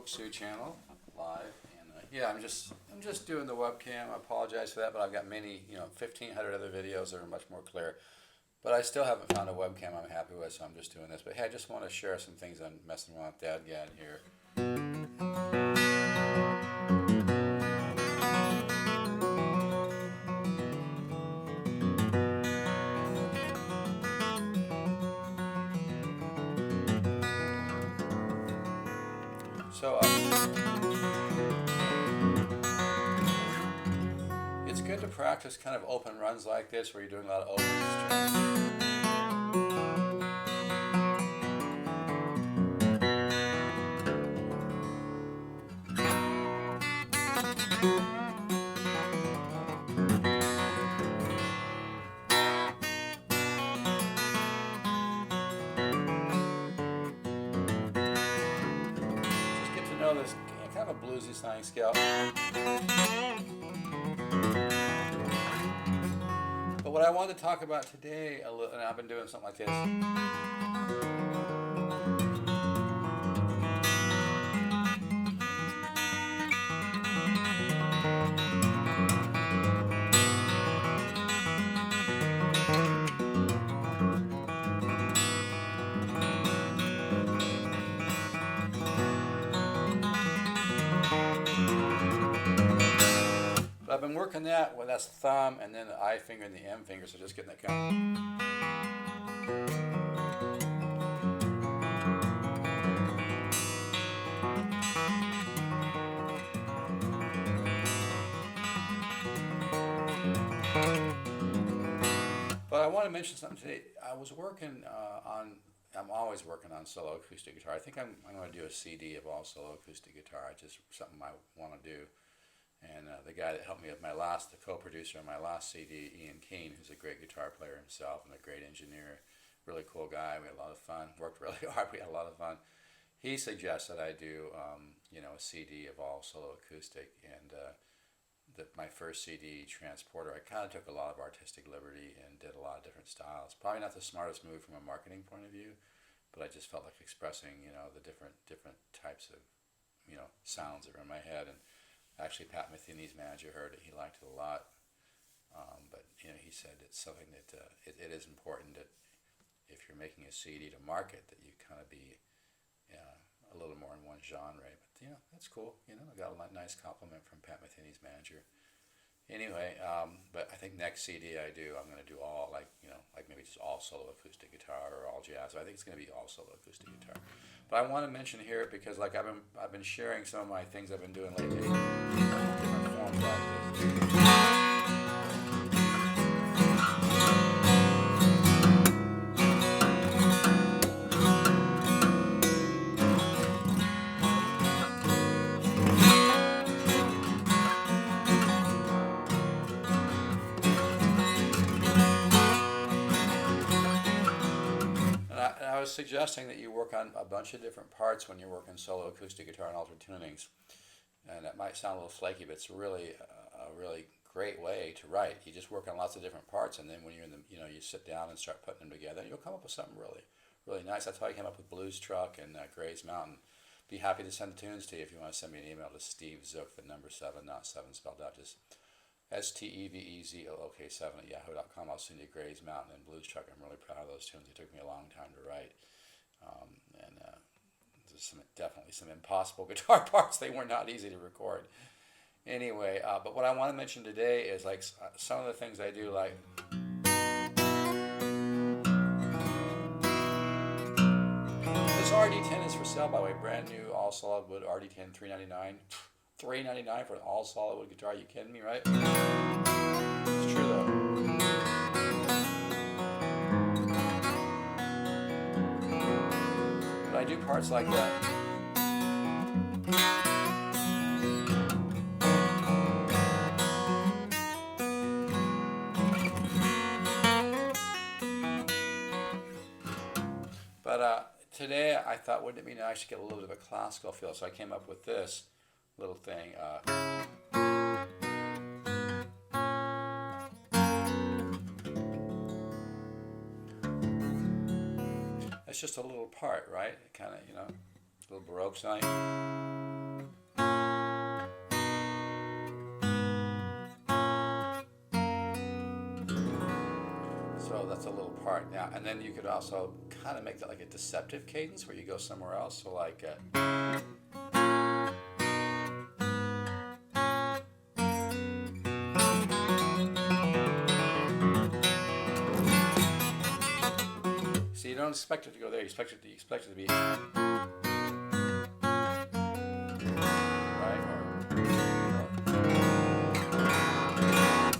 Sue channel live, and yeah, I'm just doing the webcam. I apologize for that, but I've got many, 1,500 other videos that are much more clear. But I still haven't found a webcam I'm happy with, so I'm just doing this. But hey, I just want to share some things I'm messing around with DADGAD here. So it's good to practice kind of open runs like this where you're doing a lot of open strings. Just get to know this kind of a bluesy sounding scale. But what I wanted to talk about today, and I've been doing something like this. But I've been working that, well, that's the thumb, and then the I finger and the M finger, so just getting that kind of. But I want to mention something today. I was working I'm always working on solo acoustic guitar. I think I'm going to do a CD of all solo acoustic guitar. It's just something I want to do. And the guy that helped me with the co-producer on my last CD, Ian Keane, who's a great guitar player himself and a great engineer, really cool guy. We had a lot of fun, worked really hard, we had a lot of fun. He suggested I do, a CD of all solo acoustic, and my first CD, Transporter, I kind of took a lot of artistic liberty and did a lot of different styles. Probably not the smartest move from a marketing point of view, but I just felt like expressing, the different types of, sounds that were in my head. And actually, Pat Metheny's manager heard it. He liked it a lot. But he said it's something that it is important that if you're making a CD to market, that you kind of be a little more in one genre. But that's cool. I got a nice compliment from Pat Metheny's manager. Anyway, but I think next CD I do, I'm going to do all like maybe just all solo acoustic guitar or all jazz. So I think it's going to be all solo acoustic guitar. But I want to mention here because I've been sharing some of my things I've been doing lately, different forms like this. I was suggesting that you work on a bunch of different parts when you're working solo acoustic guitar and altered tunings. And that might sound a little flaky, but it's really a really great way to write. You just work on lots of different parts, and then when you're in the, you sit down and start putting them together, you'll come up with something really, really nice. That's how I came up with Blues Truck and Gray's Mountain. Be happy to send the tunes to you if you want to send me an email to Steve Zook, the number 7, not 7 spelled out, just STEVEZOOK7 at yahoo.com. I'll send you Gray's Mountain and Blues Truck. I'm really proud of those tunes. It took me a long time to write. There's definitely some impossible guitar parts. They were not easy to record. Anyway, but what I want to mention today is like some of the things I do, like this RD-10 is for sale, by the way, brand new all solid wood RD-10, $399. $399 for an all solid wood guitar. You kidding me, right? It's true though. But I do parts like that. But today I thought, wouldn't it be nice to get a little bit of a classical feel? So I came up with this little thing. It's just a little part, right? Kind of, a little Baroque sounding. So that's a little part now, and then you could also kind of make that like a deceptive cadence where you go somewhere else. So like, so you don't expect it to go there. You expect it to be right,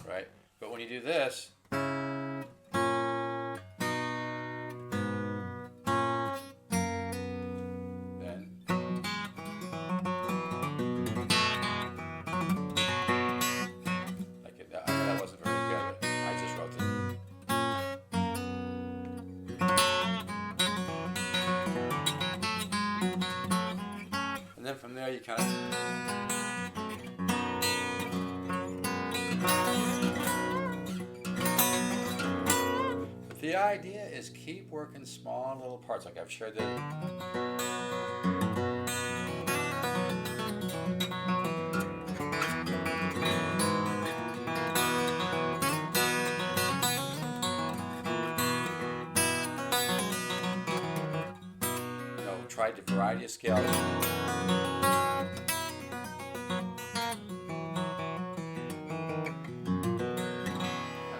right. But when you do this. Then from there you kind of but the idea is keep working small little parts like I've shared that. Tried a variety of scales. And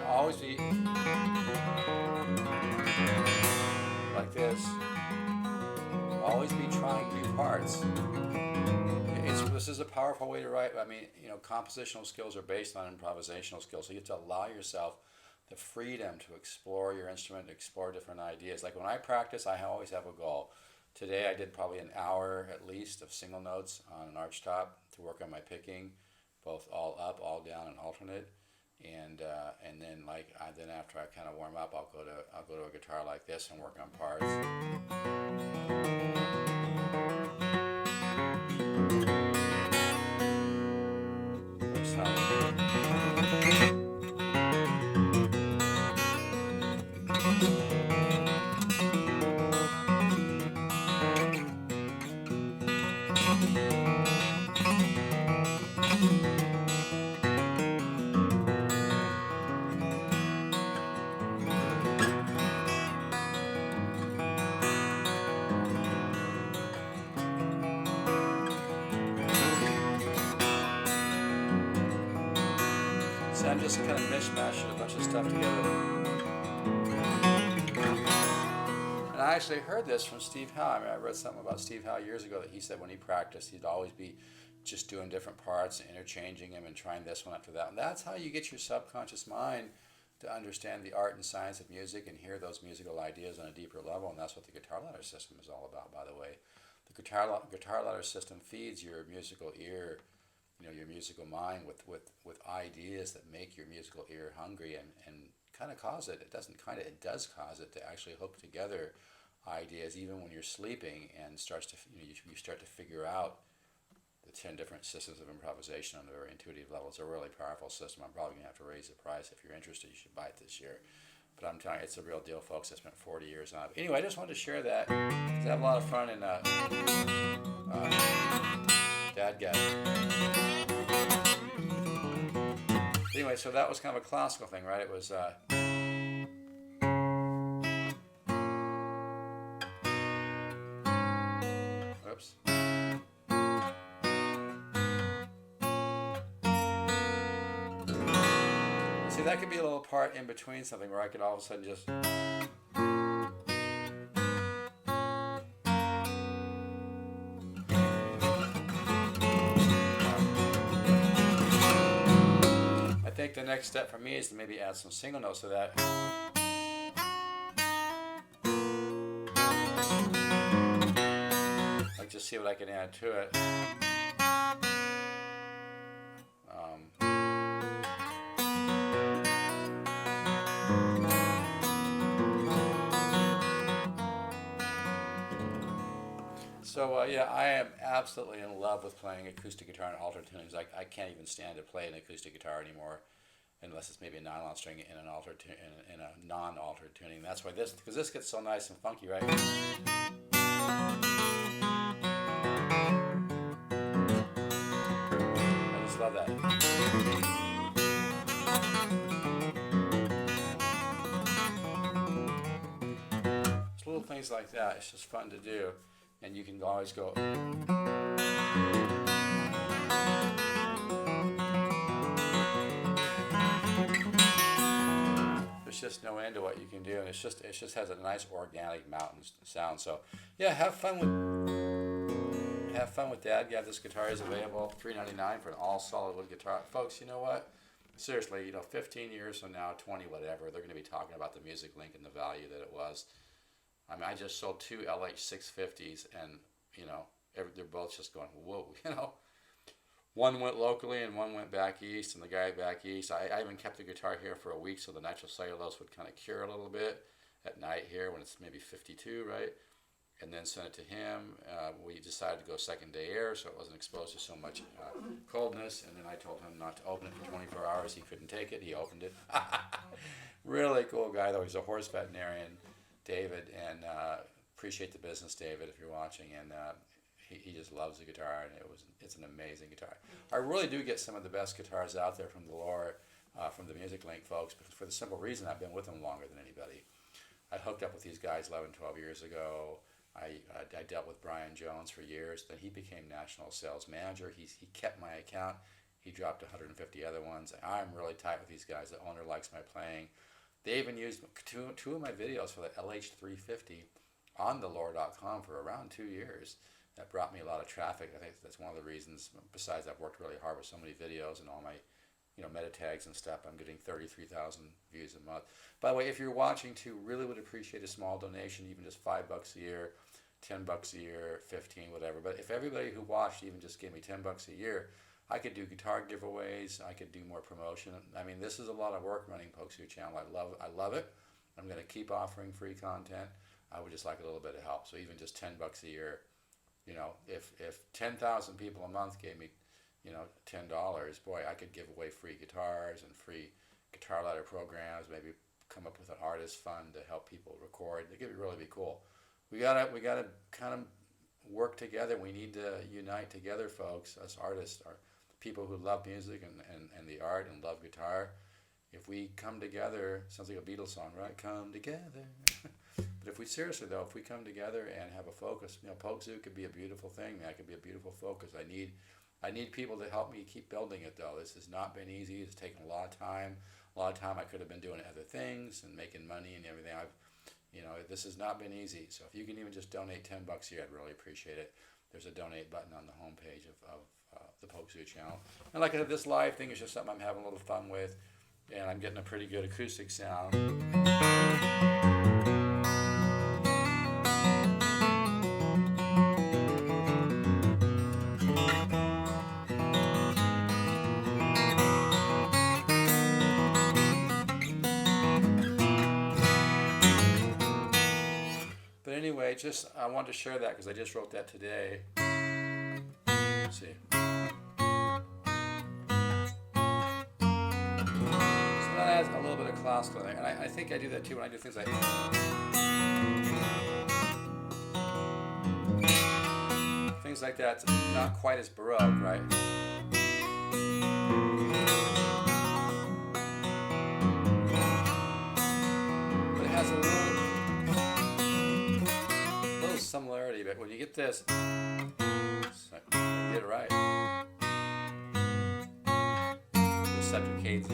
always be like this. Always be trying new parts. This is a powerful way to write. I mean, compositional skills are based on improvisational skills. So you have to allow yourself the freedom to explore your instrument, to explore different ideas. Like when I practice, I always have a goal. Today I did probably an hour at least of single notes on an archtop to work on my picking, both all up, all down, and alternate. And then then after I kind of warm up, I'll go to a guitar like this and work on parts. So I'm just kind of mishmashing a bunch of stuff together. And I actually heard this from Steve Howe. I mean, I read something about Steve Howe years ago that he said when he practiced, he'd always be just doing different parts and interchanging them and trying this one after that. And that's how you get your subconscious mind to understand the art and science of music and hear those musical ideas on a deeper level. And that's what the guitar ladder system is all about, by the way. The guitar ladder system feeds your musical ear, your musical mind with ideas that make your musical ear hungry and kind of cause it. It does cause it to actually hook together ideas even when you're sleeping and starts to you start to figure out the 10 different systems of improvisation on a very intuitive level. It's a really powerful system. I'm probably going to have to raise the price. If you're interested, you should buy it this year. But I'm telling you, it's a real deal, folks. I spent 40 years on it. Anyway, I just wanted to share that because I have a lot of fun in DADGAD. Anyway, so that was kind of a classical thing, right? It was whoops. See, that could be a little part in between something where I could all of a sudden just I think the next step for me is to maybe add some single notes to that. Like just see what I can add to it. So yeah, I am absolutely in love with playing acoustic guitar and altered tunings. I can't even stand to play an acoustic guitar anymore, unless it's maybe a nylon string in an altered in a non-altered tuning. That's why because this gets so nice and funky, right? I just love that. things like that. It's just fun to do, and you can always go. There's just no end to what you can do, and it just has a nice organic mountain sound. So yeah, have fun with DADGAD. This guitar is available, $3.99 for an all solid wood guitar, folks. You know what? Seriously, 15 years from now, 20, whatever, they're going to be talking about the Music Link and the value that it was. I mean, I just sold 2 LH650s, and they're both just going, whoa, One went locally and one went back east, and the guy back east, I even kept the guitar here for a week so the nitrocellulose would kind of cure a little bit at night here when it's maybe 52, right? And then sent it to him. We decided to go second day air so it wasn't exposed to so much coldness, and then I told him not to open it for 24 hours. He couldn't take it. He opened it. Really cool guy, though. He's a horse veterinarian, David, and appreciate the business, David, if you're watching, and he just loves the guitar, and it's an amazing guitar. I really do get some of the best guitars out there from the lore, from the Music Link folks, because for the simple reason I've been with them longer than anybody. I hooked up with these guys 11, 12 years ago. I dealt with Brian Jones for years. Then he became national sales manager. He kept my account. He dropped 150 other ones. I'm really tight with these guys. The owner likes my playing. They even used two of my videos for the LH350 on thelore.com for around 2 years. That brought me a lot of traffic. I think that's one of the reasons, besides I've worked really hard with so many videos and all my meta tags and stuff, I'm getting 33,000 views a month. By the way, if you're watching too, really would appreciate a small donation, even just $5 a year, $10 a year, 15, whatever. But if everybody who watched even just gave me $10 a year, I could do guitar giveaways. I could do more promotion. I mean, this is a lot of work running Pokesoo channel. I love it. I'm going to keep offering free content. I would just like a little bit of help. So even just $10 a year, if 10,000 people a month gave me, $10, boy, I could give away free guitars and free guitar ladder programs. Maybe come up with an artist fund to help people record. It could really be cool. We gotta kind of work together. We need to unite together, folks. Us artists, are people who love music and the art and love guitar. If we come together, sounds like a Beatles song, right? Come together. But if we come together and have a focus, Pokesoo could be a beautiful thing. That could be a beautiful focus. I need people to help me keep building it, though. This has not been easy. It's taken a lot of time. I could have been doing other things and making money and everything. This has not been easy. So if you can even just donate $10 a year, I'd really appreciate it. There's a donate button on the homepage of the Pokesoo channel. And like I said, this live thing is just something I'm having a little fun with, and I'm getting a pretty good acoustic sound. Anyway, I wanted to share that because I just wrote that today. Let's see. So that adds a little bit of classical there, and I think I do that too when I do things like that. It's not quite as baroque, right? But it has a little similarity, but when you get this, you get it right. Deceptive cadence.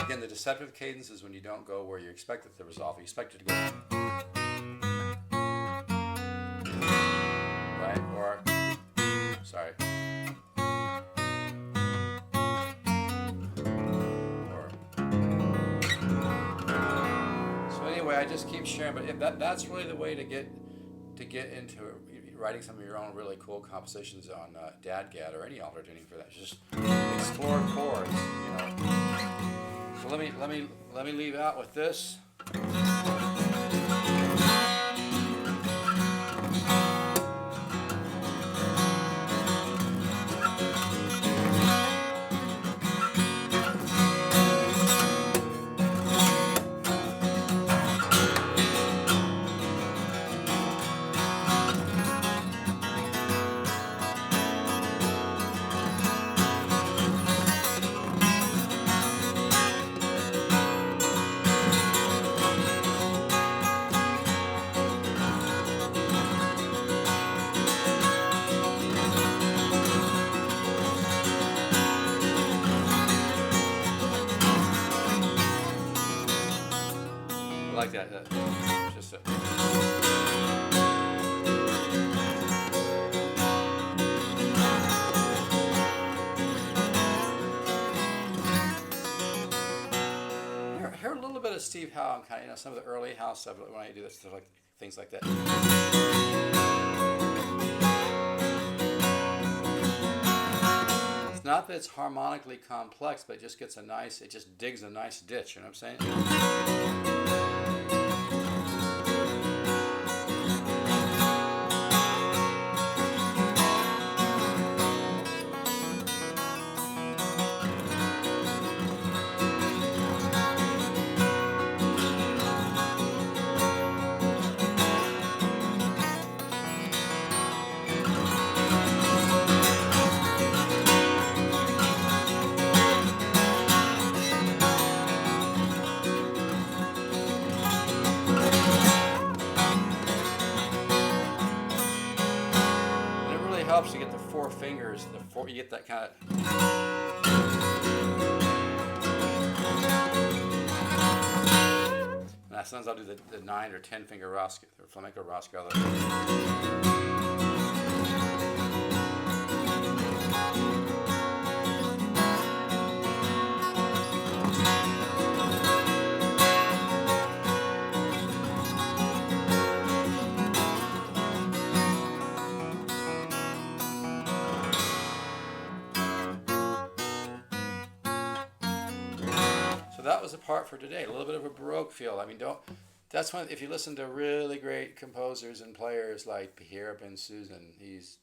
Again, the deceptive cadence is when you don't go where you expect it to resolve. You expect it to go right, or sorry. I just keep sharing, but that's really the way to get into writing some of your own really cool compositions on DADGAD or any alter tuning for that. Just explore chords, So let me leave out with this. like that. Just a, hear a little bit of Steve Howe and kind of, some of the early Howe stuff when I do this stuff, like things like that. It's not that it's harmonically complex, but it just gets it just digs a nice ditch. You know what I'm saying? Helps to get the four fingers, you get that kind of. Now sometimes I'll do the 9 or 10 finger Roska, or flamenco Roska. So that was the part for today. A little bit of a Baroque feel. I mean, that's when, if you listen to really great composers and players like Pierre Ben-Susan, he's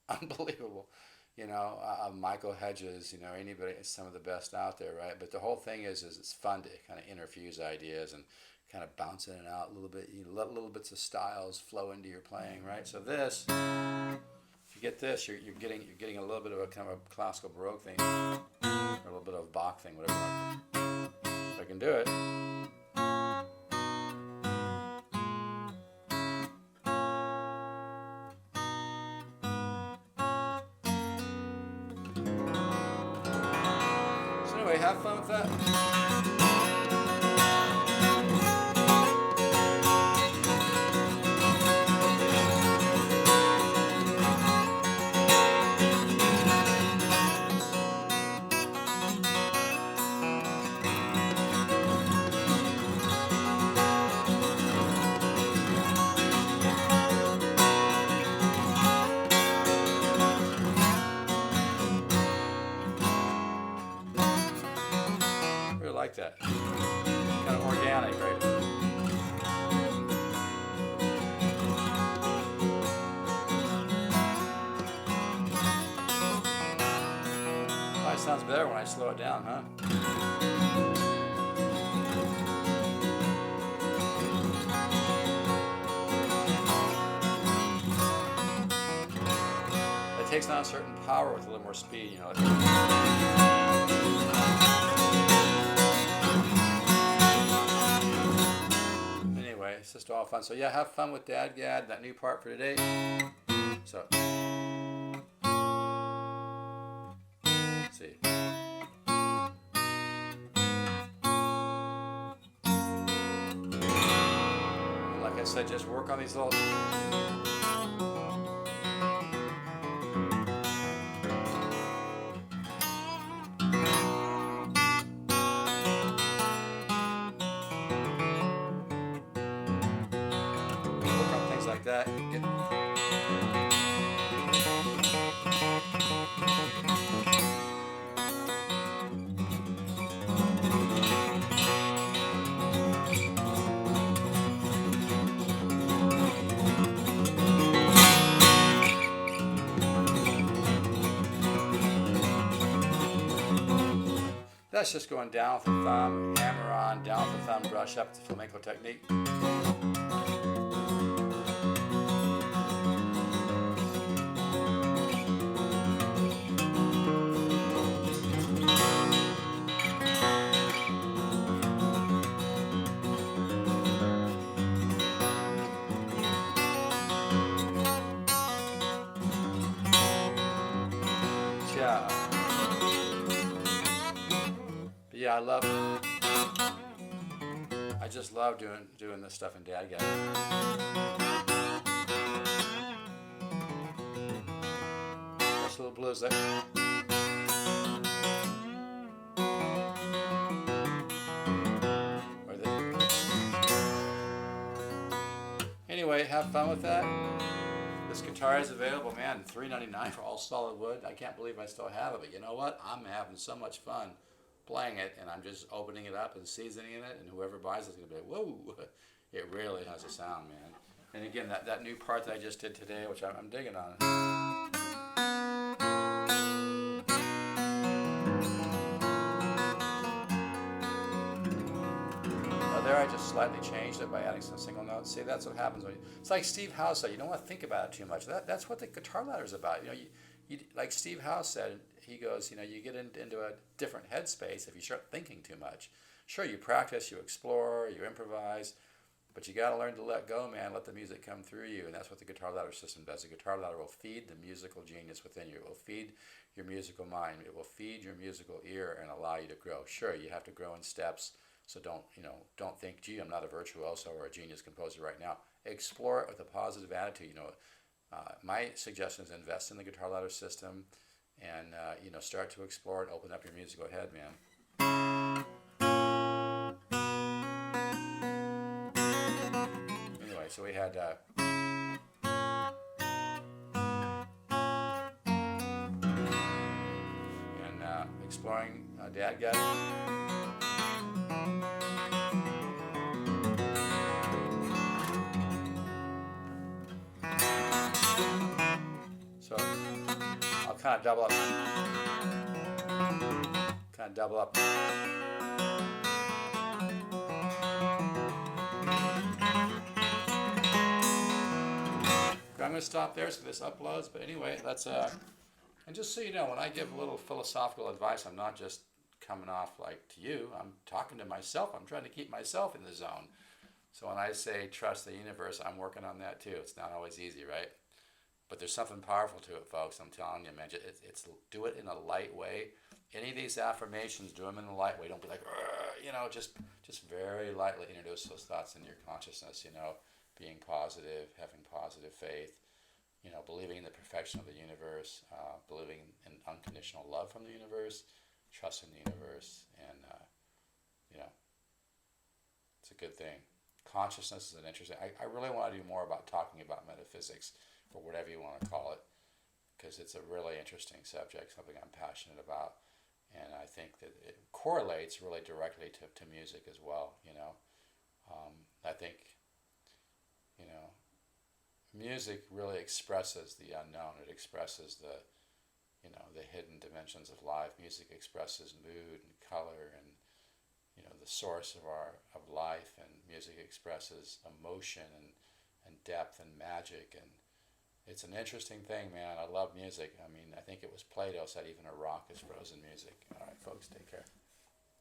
unbelievable. You know, Michael Hedges, you know, anybody, it's some of the best out there, right? But the whole thing is it's fun to kind of interfuse ideas and kind of bounce in and out a little bit. You let little bits of styles flow into your playing, right? So this, if you get this, you're getting a little bit of a kind of a classical Baroque thing, or a little bit of a Bach thing, whatever. If I can do it. So anyway, have fun with that. Like that, kind of organic, right? Probably sounds better when I slow it down, huh? It takes on a certain power with a little more speed, you know. It's just all fun. So yeah, have fun with DADGAD, that new part for today. So, let's see. Like I said, just work on these little. Like that. That's just going down with the thumb, hammer on, down with the thumb, brush up the flamenco technique. Yeah, I just love doing this stuff in DADGAD. Just a little blues there. Anyway, have fun with that. This guitar is available, man, $3.99 for all solid wood. I can't believe I still have it, but you know what? I'm having so much fun playing it, and I'm just opening it up and seasoning it, and whoever buys it is going to be like, whoa, it really has a sound, man. And again, that new part that I just did today, which I'm digging on. There I just slightly changed it by adding some single notes. See, that's what happens when it's like Steve Howe said, you don't want to think about it too much. That's what the guitar ladder is about. You like Steve Howe said, he goes, you get into a different headspace if you start thinking too much. Sure, you practice, you explore, you improvise, but you got to learn to let go, man. Let the music come through you, and that's what the guitar ladder system does. The guitar ladder will feed the musical genius within you. It will feed your musical mind. It will feed your musical ear and allow you to grow. Sure, you have to grow in steps. So don't think, gee, I'm not a virtuoso or a genius composer right now. Explore it with a positive attitude. My suggestion is invest in the guitar ladder system, and start to explore and open up your musical head, man. Anyway, so we had exploring DADGAD. So I'll kind of double up. I'm going to stop there so this uploads, but anyway, let's and just so you know, when I give a little philosophical advice, I'm not just coming off like to you, I'm talking to myself. I'm trying to keep myself in the zone. So when I say trust the universe, I'm working on that too. It's not always easy, right? But there's something powerful to it, folks. I'm telling you, man. It's do it in a light way. Any of these affirmations, do them in a light way. Don't be like, just very lightly introduce those thoughts in your consciousness. Being positive, having positive faith. Believing in the perfection of the universe, believing in unconditional love from the universe, trusting the universe, and it's a good thing. Consciousness is an interesting. I really want to do more about talking about metaphysics, or whatever you want to call it, because it's a really interesting subject, something I'm passionate about, and I think that it correlates really directly to music as well. I think music really expresses the unknown. It expresses the hidden dimensions of life. Music expresses mood and color and the source of life, and music expresses emotion and depth and magic, and it's an interesting thing, man. I love music. I think it was Plato said even a rock is frozen music. All right, folks, take care.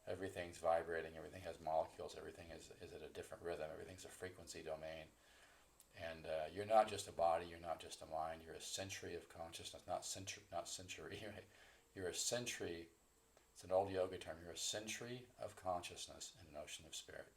Everything's vibrating. Everything has molecules. Everything is at a different rhythm. Everything's a frequency domain. And you're not just a body. You're not just a mind. You're a century of consciousness. Not century, right? You're a century. It's an old yoga term. You're a century of consciousness in an ocean of spirit.